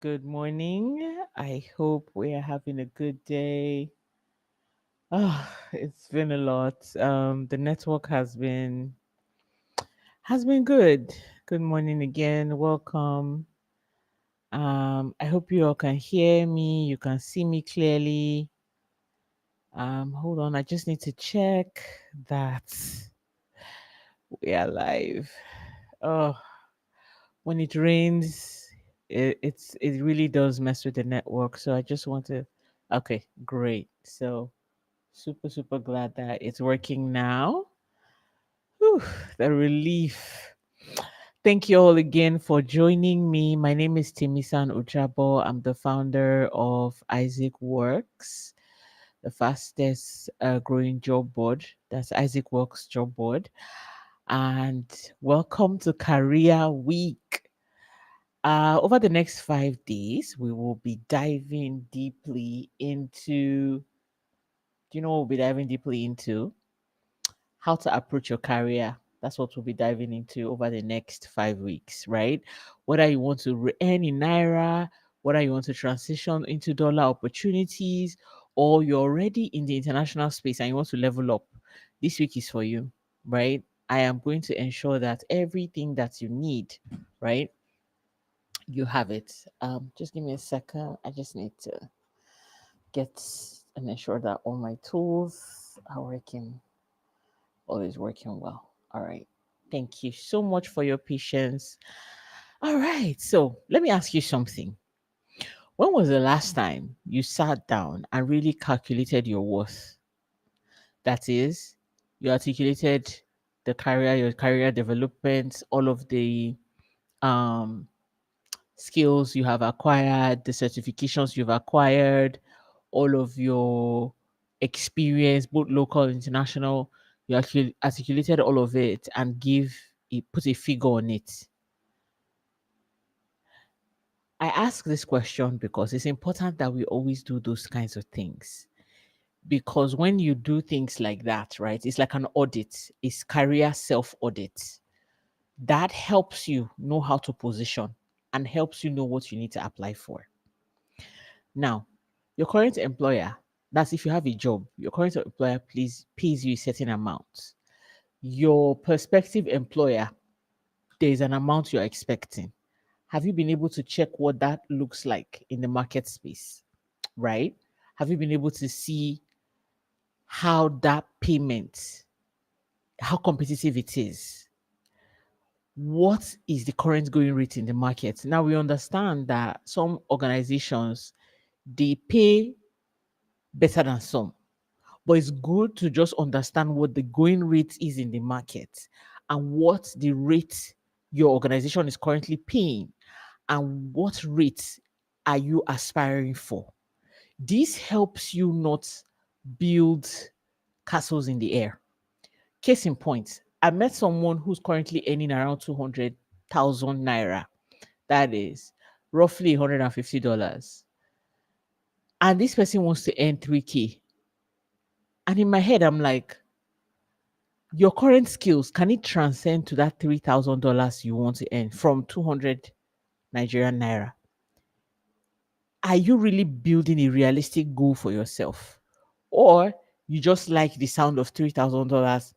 Good morning. I hope we are having a good day. It's been a lot. The network has been good. Good morning again. Welcome. I hope you all can hear me. You can see me clearly. Hold on. I just need to check that we are live. Oh, when it rains, it really does mess with the network. So I just want to. Okay, great. So super, super glad that it's working now. Whew, the relief. Thank you all again for joining me. My name is Timisan Ujabo. I'm the founder of Isaac Works, the fastest growing job board. That's Isaac Works Job Board. And welcome to Career Week. Over the next 5 days, we will be diving deeply into, do you know what we'll be diving deeply into? How to approach your career. That's what we'll be diving into over the next 5 weeks, right? Whether you want to earn in Naira, whether you want to transition into dollar opportunities, or you're already in the international space and you want to level up, this week is for you, right? I am going to ensure that everything that you need, right, you have it. Just give me a second. I just need to get and ensure that all my tools are working. All is working well. All right. Thank you so much for your patience. All right. So let me ask you something. When was the last time you sat down and really calculated your worth? That is, you articulated your career development, all of the um, skills you have acquired, the certifications you've acquired, all of your experience, both local and international. You actually articulated all of it and put a figure on it. I ask this question because it's important that we always do those kinds of things. Because when you do things like that, right, it's like an audit, it's career self audit. That helps you know how to position and helps you know what you need to apply for. Now, your current employer, that's if you have a job, your current employer please pays you a certain amount. Your prospective employer, there is an amount you're expecting. Have you been able to check what that looks like in the market space? Right? Have you been able to see how that payment, how competitive it is? What is the current going rate in the market? Now we understand that some organizations they pay better than some. But it's good to just understand what the going rate is in the market and what the rate your organization is currently paying and what rate are you aspiring for. This helps you not build castles in the air. Case in point, I met someone who's currently earning around 200,000 naira. That is roughly $150. And this person wants to earn 3K. And in my head, I'm like, your current skills, can it transcend to that $3,000 you want to earn from 200 Nigerian naira? Are you really building a realistic goal for yourself? Or you just like the sound of $3,000,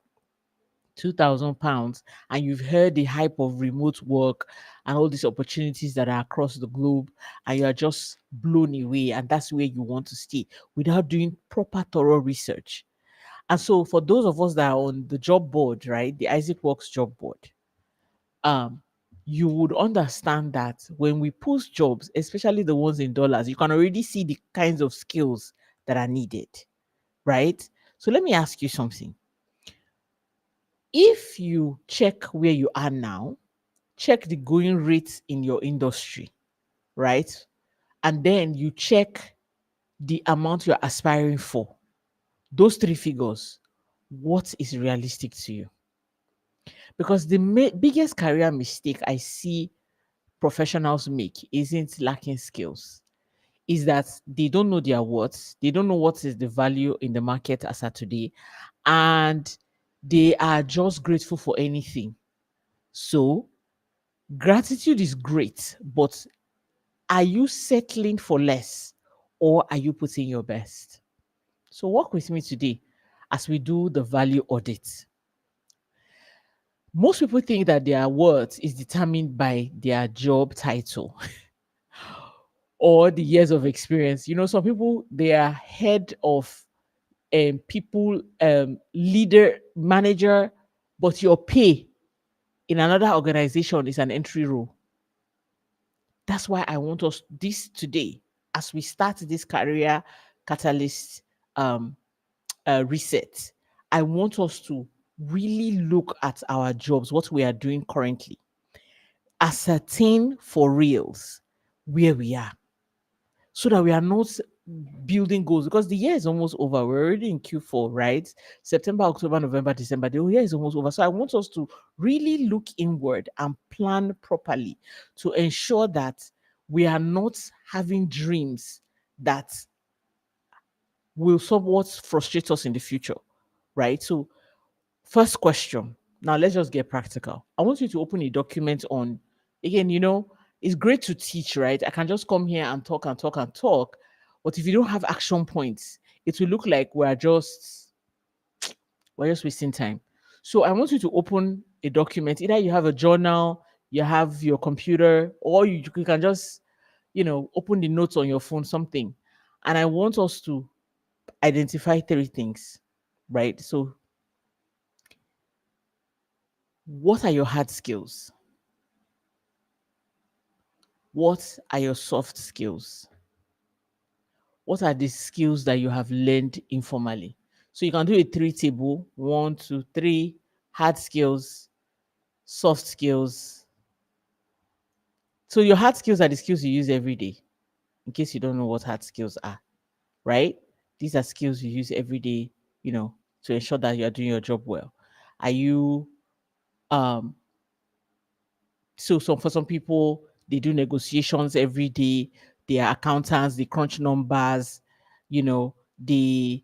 £2,000, and you've heard the hype of remote work and all these opportunities that are across the globe, and you are just blown away, and that's where you want to stay without doing proper thorough research. And so for those of us that are on the job board, right, the Isaac Works job board, um, you would understand that when we post jobs, especially the ones in dollars, you can already see the kinds of skills that are needed, right? So let me ask you something. If you check where you are now, check the going rates in your industry, right? And then you check the amount you're aspiring for. Those three figures, what is realistic to you? Because the biggest career mistake I see professionals make isn't lacking skills, is that they don't know their worth, they don't know what is the value in the market as at today, and they are just grateful for anything. So, gratitude is great, but Are you settling for less or are you putting your best? So, work with me today as we do the value audit. Most people think that their worth is determined by their job title or the years of experience. You know, some people, they are head of people, leader, manager, but your pay in another organization is an entry role. That's why I want us this today, as we start this career catalyst um, reset. I want us to really look at our jobs, what we are doing currently, ascertain for reals where we are, so that we are not building goals, because the year is almost over. We're already in Q4, right? September, October, November, December. The year is almost over. So I want us to really look inward and plan properly to ensure that we are not having dreams that will somewhat frustrate us in the future, right? So, first question. Now, let's just get practical. I want you to open a document on, again, it's great to teach, right? I can just come here and talk and talk and talk. But if you don't have action points, it will look like we're just wasting time. So I want you to open a document. Either you have a journal, you have your computer, or you can just, open the notes on your phone, something. And I want us to identify three things, right? So, what are your hard skills? What are your soft skills? What are the skills that you have learned informally? So you can do a three table: one, two, three, hard skills, soft skills. So your hard skills are the skills you use every day, in case you don't know what hard skills are, right? These are skills you use every day, to ensure that you are doing your job well. Are you um for some people, they do negotiations every day. They are accountants, they crunch numbers, you know they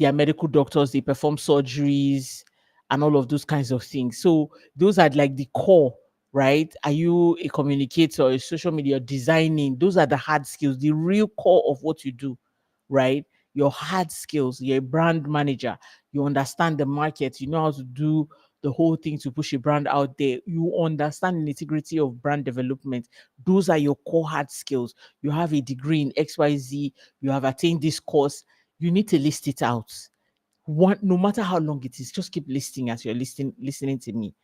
are medical doctors, they perform surgeries and all of those kinds of things. So those are like the core, right? Are you a communicator, a social media designing? Those are the hard skills, the real core of what you do, right? Your hard skills. You're a brand manager, you understand the market, you know how to do the whole thing to push a brand out there. You understand the nitty-gritty of brand development. Those are your core hard skills. You have a degree in XYZ, you have attained this course. You need to list it out. One, no matter how long it is, just keep listing as you're listening to me.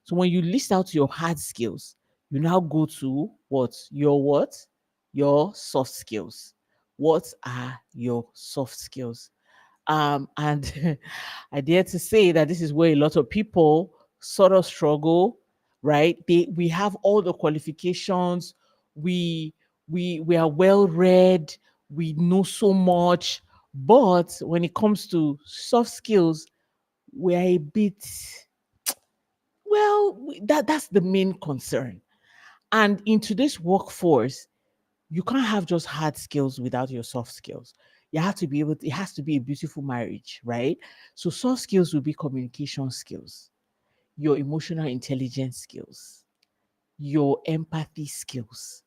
So when you list out your hard skills, you now go to what? Your soft skills. What are your soft skills? And I dare to say that this is where a lot of people sort of struggle, right? We have all the qualifications, we we are well read, we know so much, but when it comes to soft skills, we are a bit, well, that's the main concern. And in today's workforce, you can't have just hard skills without your soft skills. You have to be able it has to be a beautiful marriage, right? So soft skills will be communication skills, your emotional intelligence skills, your empathy skills,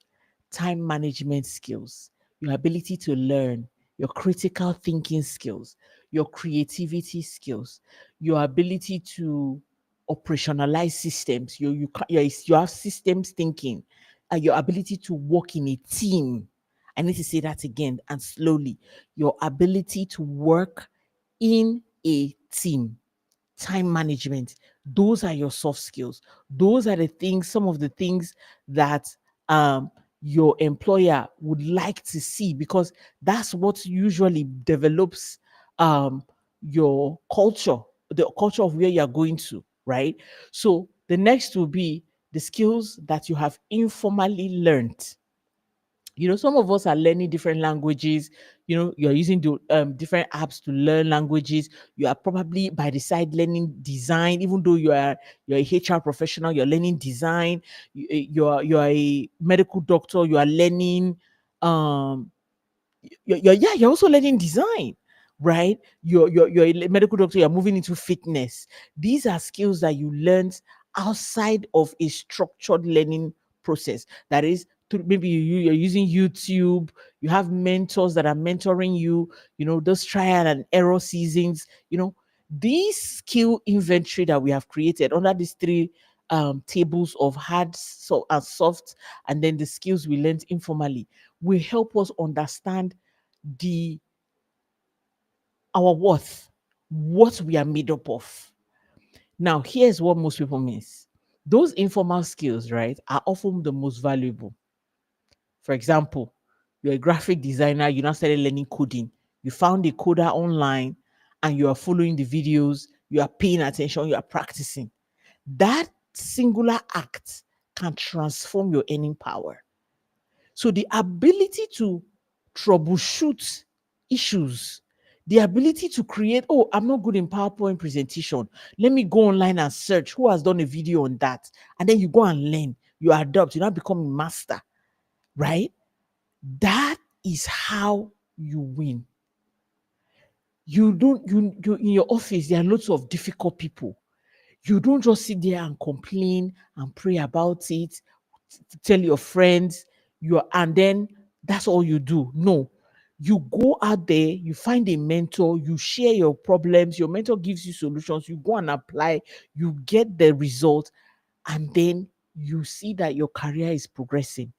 time management skills, your ability to learn, your critical thinking skills, your creativity skills, your ability to operationalize systems. You have systems thinking, your ability to work in a team. I need to say that again and slowly. Your ability to work in a team, time management. Those are your soft skills. Those are the things, some of the things that um your employer would like to see, because that's what usually develops your culture, the culture of where you're going to, right? So the next will be the skills that you have informally learned. Some of us are learning different languages. You're using different apps to learn languages. You are probably by the side learning design, even though you're a HR professional, you're learning design. You're a medical doctor, you are learning um you're also learning design, right? You're a medical doctor, you're moving into fitness. These are skills that you learned outside of a structured learning process, that is maybe you're using YouTube, you have mentors that are mentoring you, those trial and error seasons, these skill inventory that we have created under these three tables of hard, so and soft, and then the skills we learned informally will help us understand the our worth, what we are made up of. Now, here's what most people miss. Those informal skills, right, are often the most valuable. For example, you're a graphic designer, you now started learning coding. You found a coder online and you are following the videos, you are paying attention, you are practicing. That singular act can transform your earning power. So the ability to troubleshoot issues, the ability to create, oh, I'm not good in PowerPoint presentation. Let me go online and search who has done a video on that. And then you go and learn, you adopt, you now become a master, right? That is how you win. You don't, you in your office, there are lots of difficult people. You don't just sit there and complain and pray about it, tell your friends, and then that's all you do. No, you go out there, you find a mentor, you share your problems, your mentor gives you solutions, you go and apply, you get the result, and then you see that your career is progressing.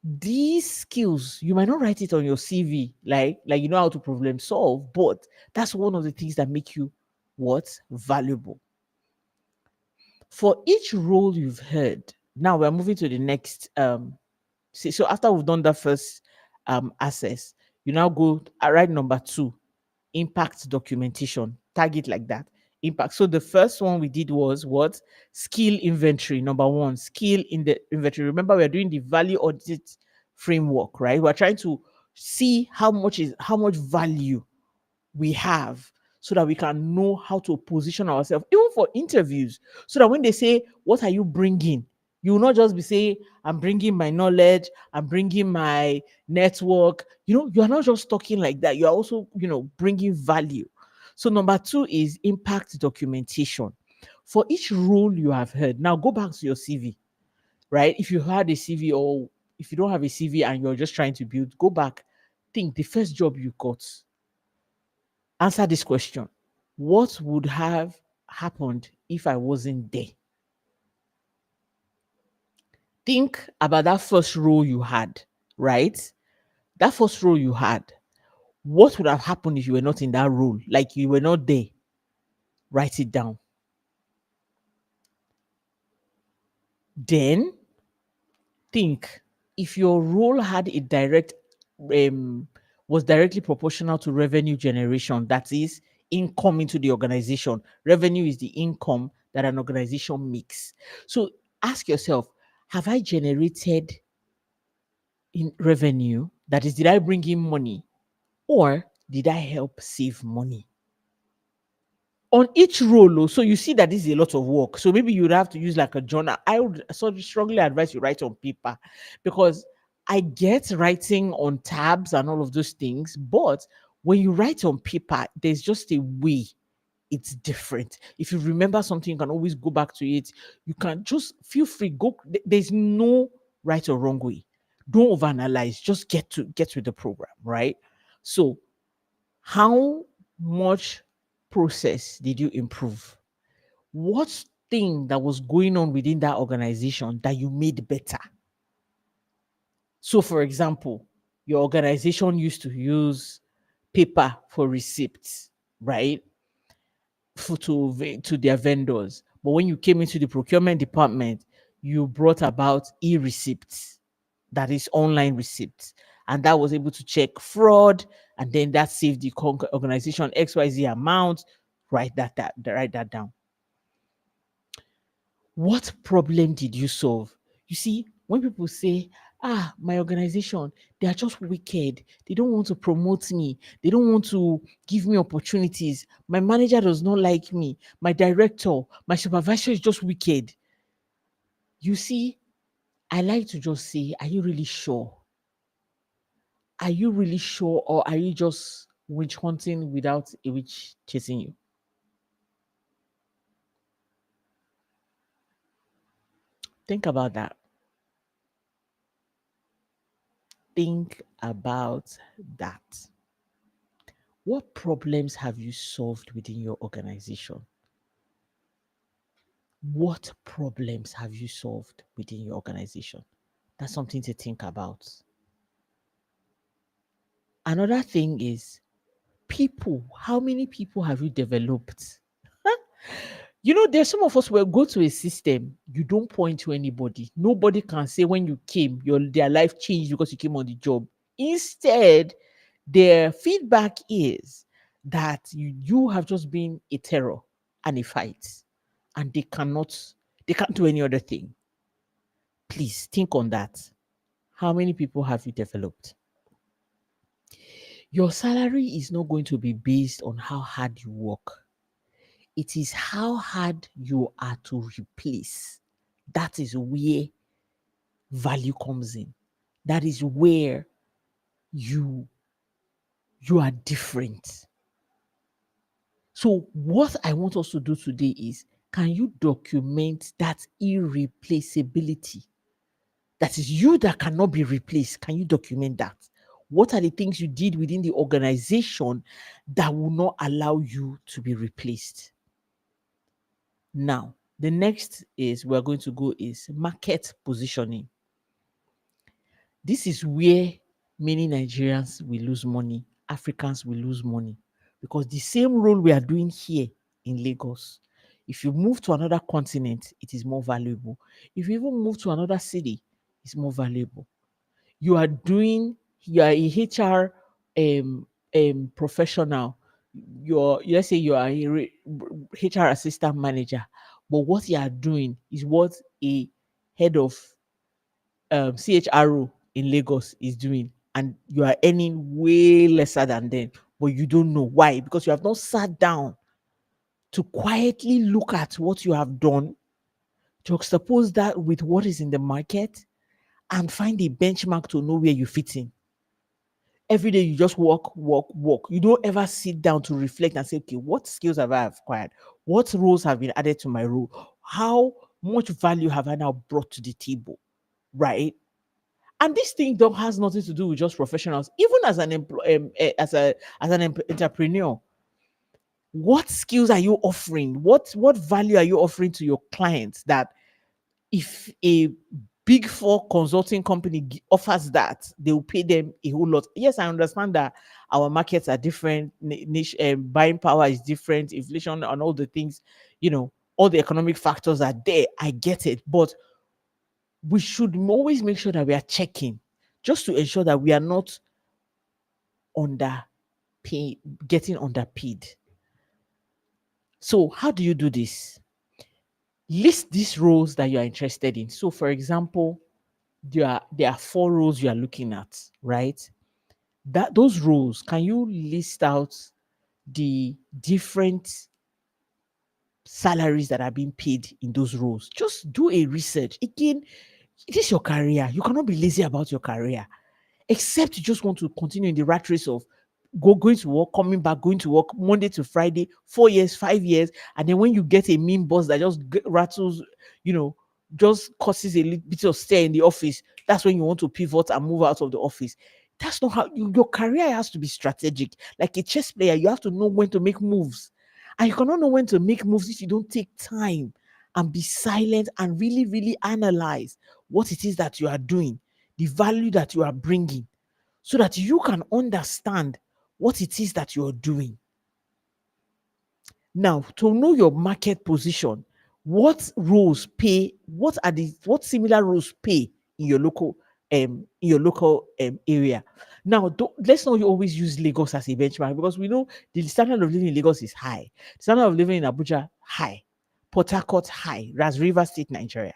These skills, you might not write it on your CV, like you know how to problem solve, but that's one of the things that make you what? Valuable. For each role you've heard, now we're moving to the next so after we've done that first access, you now go right number 2, impact documentation. Tag it like that. Impact. So the first one we did was what? Skill inventory. Number 1, skill in the inventory. Remember, we're doing the value audit framework, right? We're trying to see how much value we have so that we can know how to position ourselves, even for interviews, so that when they say, what are you bringing? You will not just be saying, I'm bringing my knowledge, I'm bringing my network. You are not just talking like that. You are also, bringing value. So number 2 is impact documentation. For each role you have heard, now go back to your CV, right? If you had a CV, or if you don't have a CV and you're just trying to build, go back, think the first job you got. Answer this question. What would have happened if I wasn't there? Think about that first role you had, right? That first role you had. What would have happened if you were not in that role? Like you were not there. Write it down. Then think, if your role had a um was directly proportional to revenue generation, that is income into the organization. Revenue is the income that an organization makes. So ask yourself, have I generated in revenue? That is, did I bring in money, or did I help save money? On each role, so you see that this is a lot of work. So maybe you'd have to use like a journal. I would strongly advise you write on paper, because I get writing on tabs and all of those things, but when you write on paper, there's just a way it's different. If you remember something, you can always go back to it. You can just feel free, go. There's no right or wrong way. Don't overanalyze. Just get with the program, right? So, how much process did you improve? What thing that was going on within that organization that you made better? So, for example, your organization used to use paper for receipts, right? To their vendors. But when you came into the procurement department, you brought about e-receipts, that is online receipts. And that was able to check fraud, and then that saved the organization XYZ amount. Write that down. What problem did you solve? You see, when people say, my organization, they are just wicked. They don't want to promote me. They don't want to give me opportunities. My manager does not like me. My director, my supervisor is just wicked. You see, I like to just say, are you really sure? Are you really sure, or are you just witch hunting without a witch chasing you? Think about that. think about that. What problems have you solved within your organization? What problems have you solved within your organization? That's something to think about. Another thing is people. How many people have you developed? There's some of us will go to a system, you don't point to anybody. Nobody can say when you came, their life changed because you came on the job. Instead, their feedback is that you have just been a terror and a fight, and they can't do any other thing. Please think on that. How many people have you developed? Your salary is not going to be based on how hard you work. It is how hard you are to replace. That is where value comes in. That is where you you are different. So what I want us to do today is, can you document that irreplaceability? That is you that cannot be replaced. Can you document that? What are the things you did within the organization that will not allow you to be replaced? Now, the next is we're going to go is market positioning. This is where many Nigerians will lose money, Africans will lose money, because the same role we are doing here in Lagos, if you move to another continent, it is more valuable. If you even move to another city, it's more valuable. You are doing, you are a HR professional. Let's say you are a HR assistant manager, but what you are doing is what a head of CHRO in Lagos is doing, and you are earning way lesser than them, but you don't know why, because you have not sat down to quietly look at what you have done, juxtapose that with what is in the market, and find a benchmark to know where you fit in. Every day you just work, work, work. You don't ever sit down to reflect and say, okay, what skills have I acquired? What roles have been added to my role? How much value have I now brought to the table? Right? And this thing don't has nothing to do with just professionals. Even as an entrepreneur, what skills are you offering? What value are you offering to your clients that if a big four consulting company offers that, they will pay them a whole lot? Yes, I understand that our markets are different, niche, buying power is different, inflation and all the things, all the economic factors are there. I get it, but we should always make sure that we are checking, just to ensure that we are not underpay getting underpaid. So how do you do this? List these roles that you are interested in. So for example, there are 4 roles you are looking at, right? That those roles, can you list out the different salaries that are being paid in those roles? Just do a research. Again, it is your career. You cannot be lazy about your career, except you just want to continue in the rat race of going to work, coming back, going to work Monday to Friday, 4 years, 5 years, and then when you get a mean boss that just rattles, you know, just causes a little bit of stir in the office, that's when you want to pivot and move out of the office. That's not how your career has to be strategic. Like a chess player, you have to know when to make moves, and you cannot know when to make moves if you don't take time and be silent and really, really analyze what it is that you are doing, the value that you are bringing, so that you can understand what it is that you're doing. Now, to know your market position, what roles pay, what similar roles pay in your local area. Now, let's not always use Lagos as a benchmark, because we know the standard of living in Lagos is high. The standard of living in Abuja high, Port Harcourt high, that's River State, Nigeria.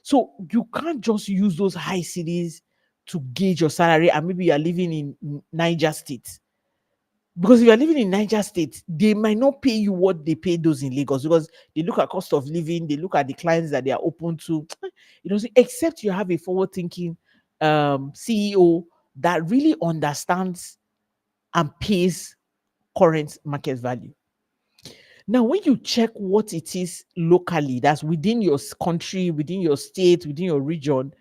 So you can't just use those high cities to gauge your salary, and maybe you are living in Niger State. Because if you're living in Niger State, they might not pay you what they pay those in Lagos, because they look at cost of living, they look at the clients that they are open to. Except you have a forward-thinking CEO that really understands and pays current market value. Now, when you check what it is locally, that's within your country, within your state, within your region,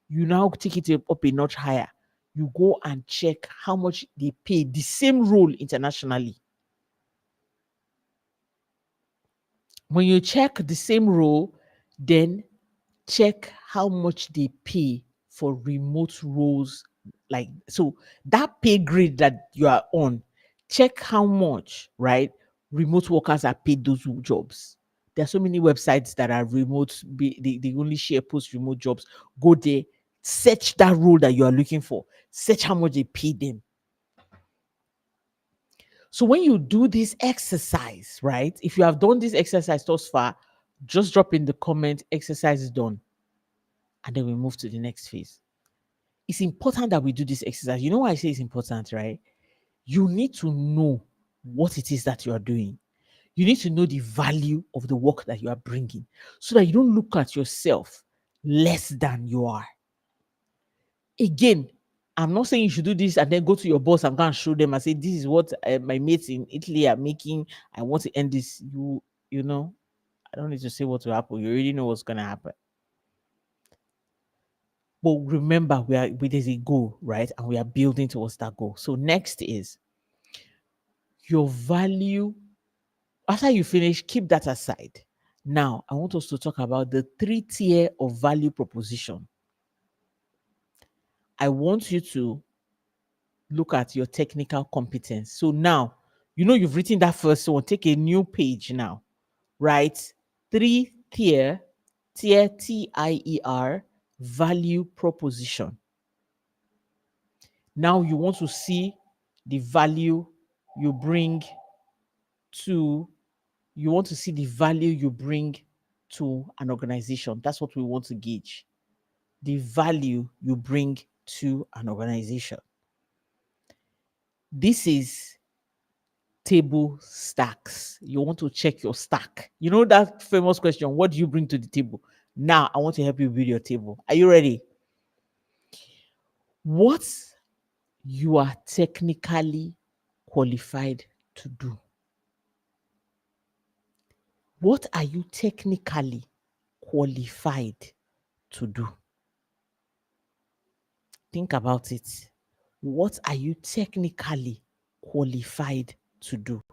you now take it up a notch higher. you go and check how much they pay the same role internationally. When you check the same role, then check how much they pay for remote roles. Like, so that pay grade that you are on, check how much, right? Remote workers are paid those jobs. There are so many websites that are remote, they only share post remote jobs. Go there, search that role that you are looking for, search how much they pay them. So when you do this exercise, right? If you have done this exercise thus far, just drop in the comment, exercise is done. And then we move to the next phase. It's important that we do this exercise. You know why I say it's important, right? You need to know what it is that you are doing. You need to know the value of the work that you are bringing so that you don't look at yourself less than you are. Again, I'm not saying you should do this and then go to your boss and go and show them and say, this is what my mates in Italy are making. I want to end this. You know, I don't need to say what will happen. You already know what's going to happen. But remember, there's a goal, right? And we are building towards that goal. So next is your value. After you finish, keep that aside. Now, I want us to talk about the 3 tier of value proposition. I want you to look at your technical competence. So now, you've written that first one. Take a new page now. Write 3 tier, TIER, value proposition. Now you want to see the value you bring to you want to see the value you bring to an organization. That's what we want to gauge. The value you bring to an organization. This is table stacks. You want to check your stack. You know that famous question, what do you bring to the table? Now I want to help you build your table. Are you ready? What you are technically qualified to do. What are you technically qualified to do? Think about it. What are you technically qualified to do?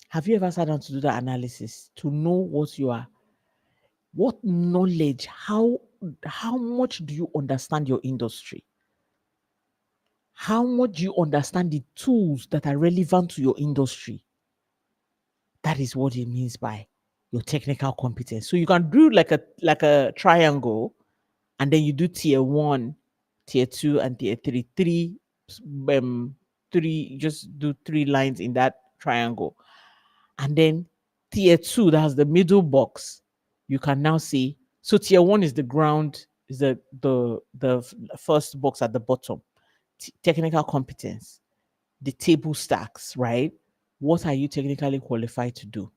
Have you ever sat down to do that analysis to know what knowledge, how much do you understand your industry? How much do you understand the tools that are relevant to your industry? That is what it means by your technical competence. So you can do like a triangle, and then you do tier 1, tier 2, and tier 3. Three, just do 3 lines in that triangle. And then tier 2, that's the middle box. You can now see. So tier 1 is the ground, is the first box at the bottom. Technical competence, the table stacks, right? What are you technically qualified to do?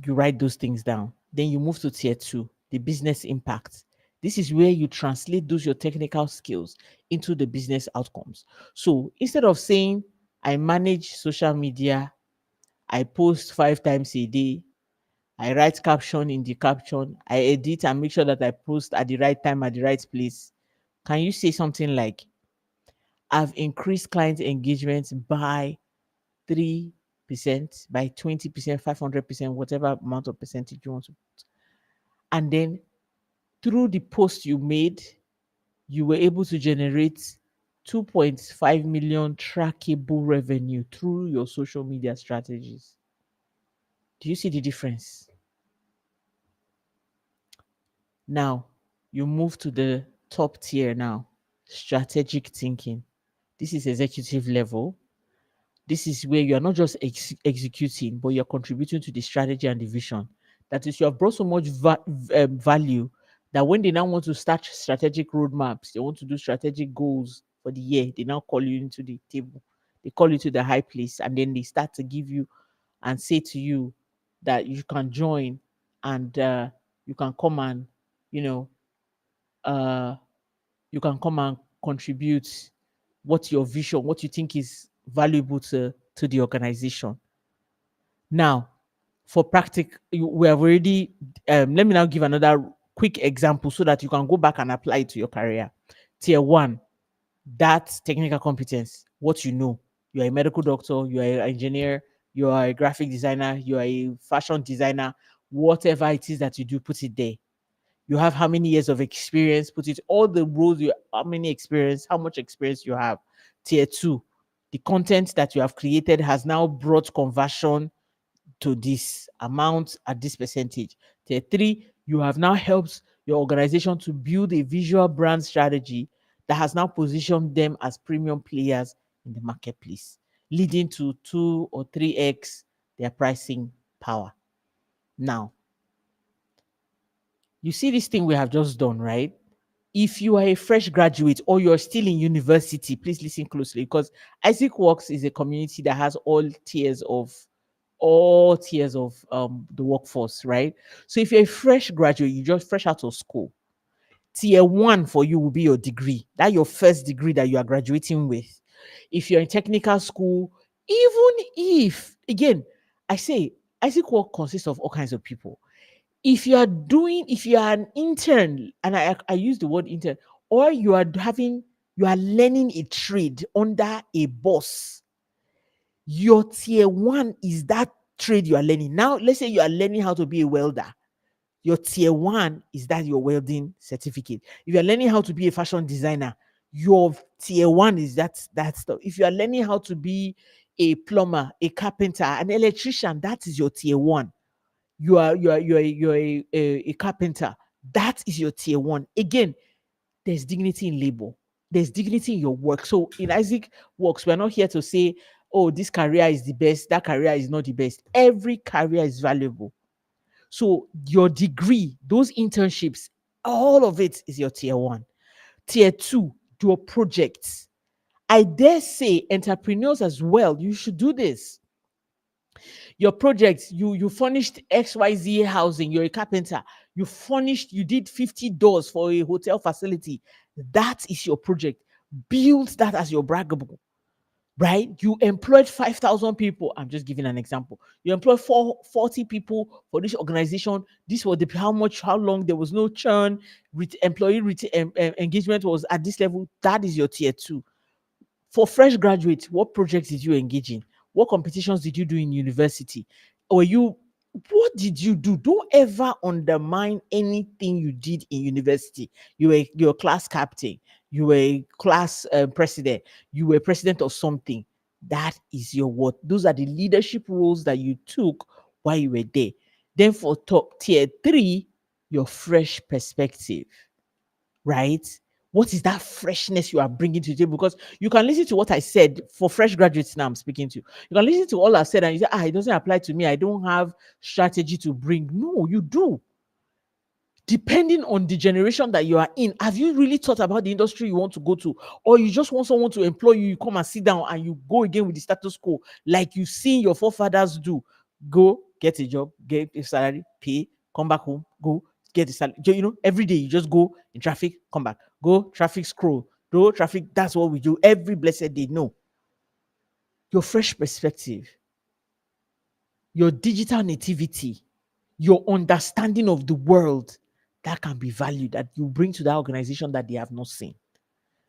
You write those things down. Then you move to tier 2, the business impact. This is where you translate those your technical skills into the business outcomes. So instead of saying, I manage social media, I post 5 times a day, I write caption in the caption, I edit and make sure that I post at the right time, at the right place. Can you say something like, I've increased client engagement by 3%, by 20%, 500%, whatever amount of percentage you want to. And then through the post you made, you were able to generate 2.5 million trackable revenue through your social media strategies. Do you see the difference? Now, you move to the top tier now, strategic thinking. This is executive level. This is where you are not just executing, but you're contributing to the strategy and the vision. That is, you have brought so much value that when they now want to start strategic roadmaps, they want to do strategic goals for the year, they now call you into the table. They call you to the high place, and then they start to give you and say to you that you can join, and you can come and, you know, uh, you can come and contribute what your vision, what you think is valuable to the organization. Now, For practical, we have already, let me now give another quick example so that you can go back and apply it to your career. Tier one, that technical competence, what you know. You are a medical doctor, you are an engineer, you are a graphic designer, you are a fashion designer, whatever it is that you do, put it there. You have how many years of experience, put it all the roles, you how many experience, how much experience you have. Tier two, the content that you have created has now brought conversion to this amount at this percentage. Tier three, you have now helped your organization to build a visual brand strategy that has now positioned them as premium players in the marketplace, leading to 2 or 3x their pricing power. Now, you see this thing we have just done, right? If you are a fresh graduate or you're still in university, please listen closely because Isaac Works is a community that has all tiers of the workforce, right? So if you're a fresh graduate, you just fresh out of school, tier one for you will be your degree. That your first degree that you are graduating with. If you're in technical school, even if again, I say Isaac Work consists of all kinds of people. If you are an intern, and I use the word intern, or you are learning a trade under a boss, your tier one is that trade you are learning. Now, let's say you are learning how to be a welder. Your tier one is that your welding certificate. If you're learning how to be a fashion designer, your tier one is that stuff. If you are learning how to be a plumber, a carpenter, an electrician, that is your tier one. You are a carpenter. That is your tier one. Again, there's dignity in labor. There's dignity in your work. So in Isaac Works, we're not here to say, oh, this career is the best, that career is not the best. Every career is valuable. So your degree, those internships, all of it is your tier one. Tier two, your projects. I dare say entrepreneurs as well, you should do this. Your projects, you furnished XYZ housing, you're a carpenter, you did 50 doors for a hotel facility. That is your project. Build that as your braggable, right? You employed 5,000 people. I'm just giving an example. You employed 40 people for this organization. This was how long there was no churn, engagement was at this level. That is your tier two. For fresh graduates, what projects did you engage in? What competitions did you do in university? Or what did you do? Don't ever undermine anything you did in university. You're a class captain, you were a class president, you were president of something. That is your what? Those are the leadership roles that you took while you were there. Then for top tier three, your fresh perspective, right? What is that freshness you are bringing to the table? Because you can listen to what I said for fresh graduates now I'm speaking to. You can listen to all I said and you say, it doesn't apply to me. I don't have strategy to bring. No, you do. Depending on the generation that you are in, have you really thought about the industry you want to go to? Or you just want someone to employ you, you come and sit down and you go again with the status quo, like you've seen your forefathers do. Go, get a job, get a salary, pay, come back home, go, get a salary. Every day you just go in traffic, come back. Go, traffic scroll. Go, traffic, that's what we do every blessed day. No. Your fresh perspective, your digital nativity, your understanding of the world, that can be valued that you bring to that organization that they have not seen.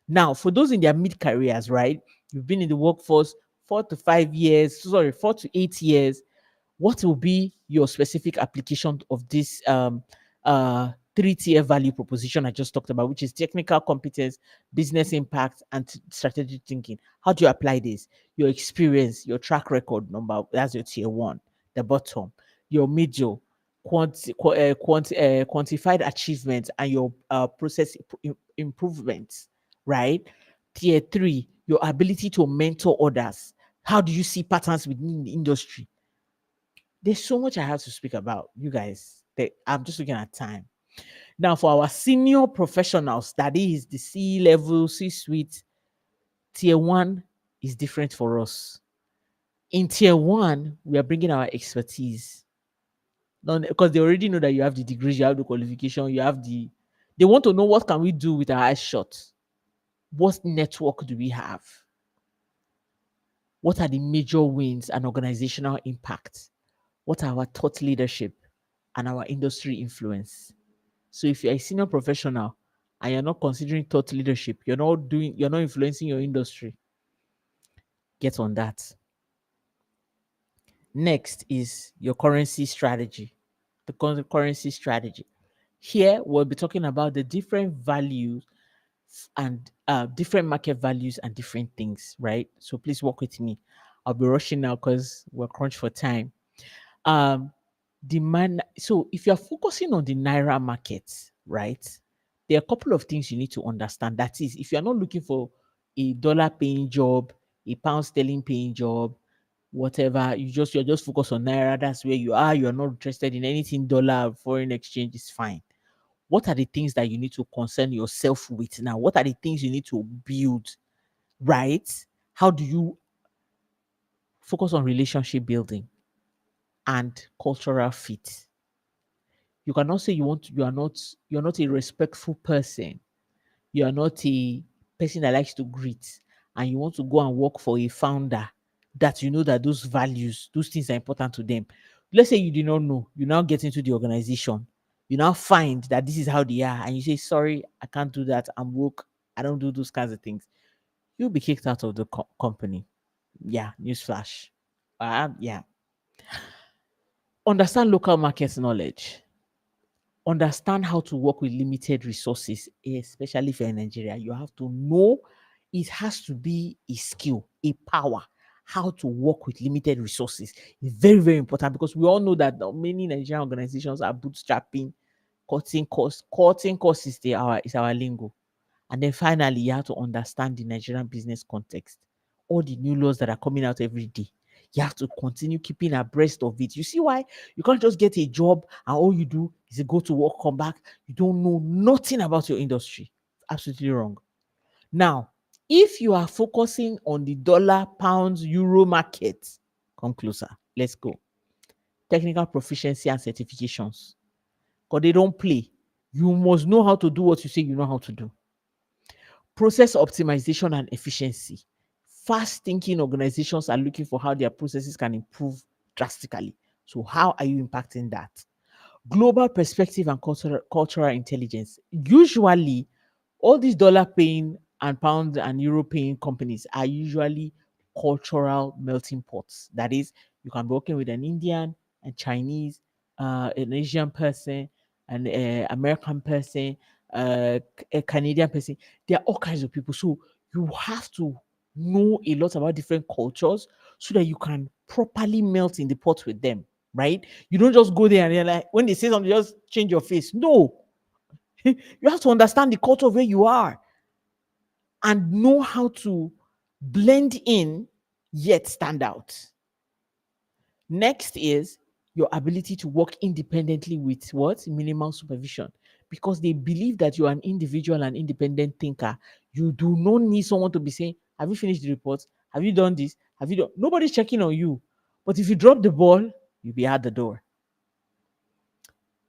Now, for those in their mid careers, right? You've been in the workforce 4 to 8 years. What will be your specific application of this three-tier value proposition I just talked about, which is technical competence, business impact, and strategic thinking? How do you apply this? Your experience, your track record number, that's your tier one. The bottom, your middle, quantified achievements, and your process improvements, right? Tier three, your ability to mentor others. How do you see patterns within the industry? There's so much I have to speak about, you guys. I'm just looking at time. Now, for our senior professionals, that is the C level, C suite, tier one is different for us. In tier one, we are bringing our expertise. Because they already know that you have the degrees, you have the qualification, they want to know what can we do with our eyes shut. What network do we have? What are the major wins and organizational impacts? What are our thought leadership and our industry influence? So if you're a senior professional and you're not considering thought leadership, you're not influencing your industry. Get on that. Next is your currency strategy. The currency strategy. Here we'll be talking about the different values and different market values and different things, right? So please walk with me. I'll be rushing now because we're crunched for time. Um, demand. So if you're focusing on the Naira market, right, there are a couple of things you need to understand. That is, if you're not looking for a dollar paying job, a pound sterling paying job, whatever, you're just focused on Naira. That's where you are. You're not interested in anything dollar, foreign exchange is fine. What are the things that you need to concern yourself with now? What are the things you need to build, right? How do you focus on relationship building and cultural fit? You cannot say you're not a respectful person. You are not a person that likes to greet, and you want to go and work for a founder that you know that those values, those things are important to them. Let's say you did not know, you now get into the organization, you now find that this is how they are, and you say, sorry, I can't do that. I'm woke. I don't do those kinds of things. You'll be kicked out of the company. Yeah, newsflash. Yeah. Understand local market knowledge. Understand how to work with limited resources, especially if you're in Nigeria. You have to know, it has to be a skill, a power, how to work with limited resources. It's very, very important because we all know that many Nigerian organizations are bootstrapping, cutting costs. Cutting costs is our lingo. And then finally, you have to understand the Nigerian business context, all the new laws that are coming out every day. You have to continue keeping abreast of it. You see why you can't just get a job and all you do is go to work, come back. You don't know nothing about your industry. Absolutely wrong. Now, if you are focusing on the dollar, pounds, euro market, come closer. Let's go. Technical proficiency and certifications. Because they don't play. You must know how to do what you say you know how to do. Process optimization and efficiency. Fast thinking organizations are looking for how their processes can improve drastically. So, how are you impacting that? Global perspective and cultural intelligence. Usually, all these dollar paying and pound and euro paying companies are usually cultural melting pots. That is, you can be working with an Indian, a Chinese, an Asian person, an American person, a Canadian person. There are all kinds of people. So you have to know a lot about different cultures so that you can properly melt in the pot with them, right? You don't just go there and you're like, when they say something, just change your face. No, you have to understand the culture of where you are and know how to blend in yet stand out. Next is your ability to work independently with what? Minimal supervision. Because they believe that you're an individual and independent thinker. You do not need someone to be saying, have you finished the report? Have you done this? Have you done? Nobody's checking on you. But if you drop the ball, you'll be out the door.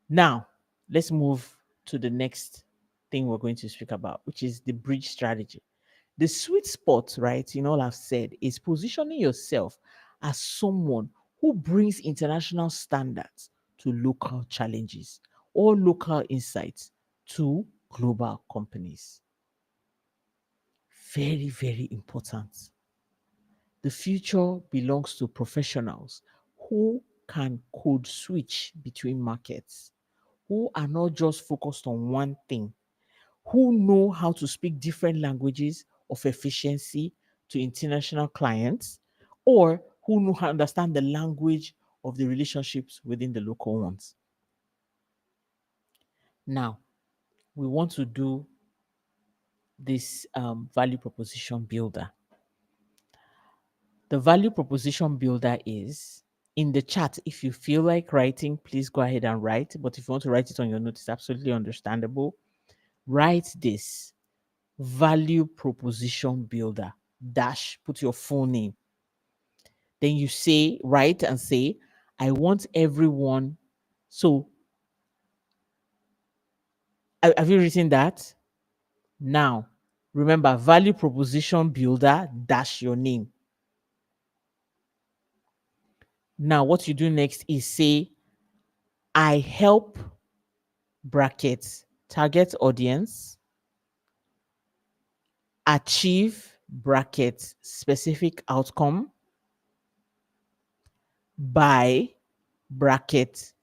Now, let's move to the next thing we're going to speak about, which is the bridge strategy. The sweet spot, right, in all I've said, is positioning yourself as someone who brings international standards to local challenges or local insights to global companies. Very, very important. The future belongs to professionals who can code switch between markets, who are not just focused on one thing, who know how to speak different languages of efficiency to international clients, or who know how to understand the language of the relationships within the local ones. Now, we want to do this value proposition builder. The value proposition builder is in the chat. If you feel like writing, please go ahead and write. But if you want to write it on your notes, it's absolutely understandable. Write this: value proposition builder dash, put your full name. Then you say, write and say, I want everyone. So have you written that? Now, remember, value proposition builder dash your name. Now, what you do next is say, I help brackets target audience achieve brackets specific outcome by bracket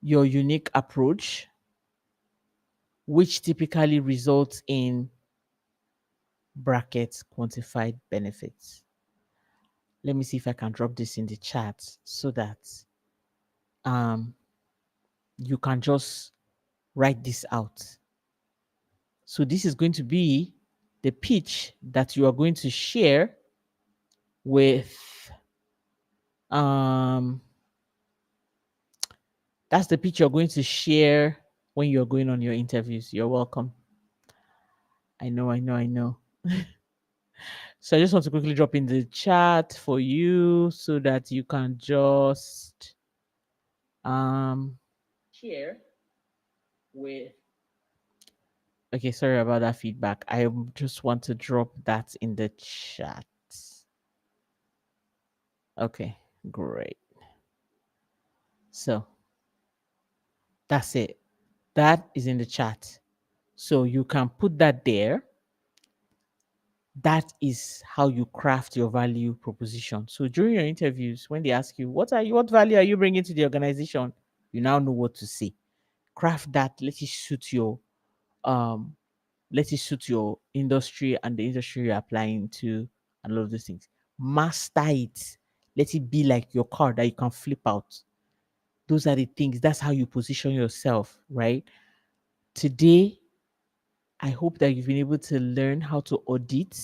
your unique approach, which typically results in brackets quantified benefits. Let me see if I can drop this in the chat so that um, you can just write this out. So this is going to be the pitch that you are going to share with um that's the pitch you're going to share when you're going on your interviews. You're welcome. I know. So I just want to quickly drop in the chat for you so that you can just share with. Okay, sorry about that feedback. I just want to drop that in the chat. Okay, great. So that's it. That is in the chat. So you can put that there. That is how you craft your value proposition. So during your interviews, when they ask you, what value are you bringing to the organization? You now know what to say. Craft that, um, let it suit your industry and the industry you're applying to, and all of those things. Master it. Let it be like your car that you can flip out. Those are the things. That's how you position yourself, right? Today, I hope that you've been able to learn how to audit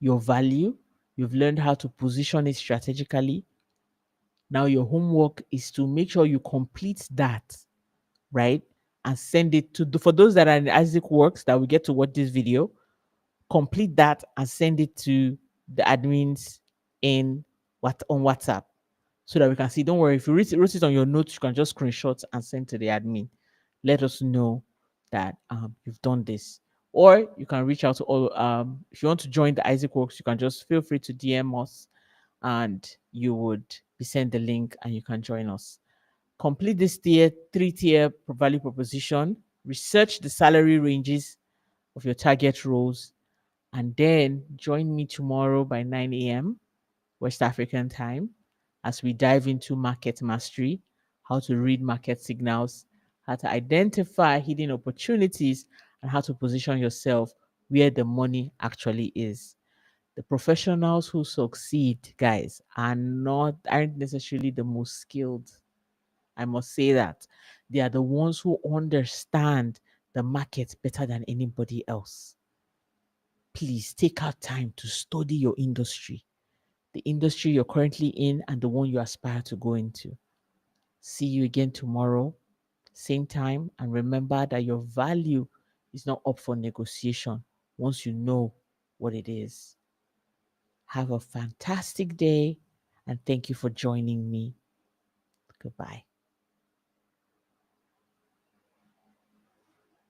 your value. You've learned how to position it strategically. Now, your homework is to make sure you complete that, right? And send it to for those that are in Isaac Works that will get to watch this video, complete that and send it to the admins in on WhatsApp so that we can see. Don't worry, if you wrote it on your notes, you can just screenshot and send to the admin. Let us know that you've done this. Or you can reach out to all. If you want to join the Isaac Works, you can just feel free to DM us, and you would be sent the link, and you can join us. Complete this three-tier value proposition. Research the salary ranges of your target roles, and then join me tomorrow by 9 a.m. West African time as we dive into market mastery, how to read market signals, how to identify hidden opportunities, and how to position yourself where the money actually is. The professionals who succeed, guys, aren't necessarily the most skilled. I must say that. They are the ones who understand the market better than anybody else. Please take out time to study your industry, the industry you're currently in, and the one you aspire to go into. See you again tomorrow, same time. And remember that your value is not up for negotiation once you know what it is. Have a fantastic day, and thank you for joining me. Goodbye.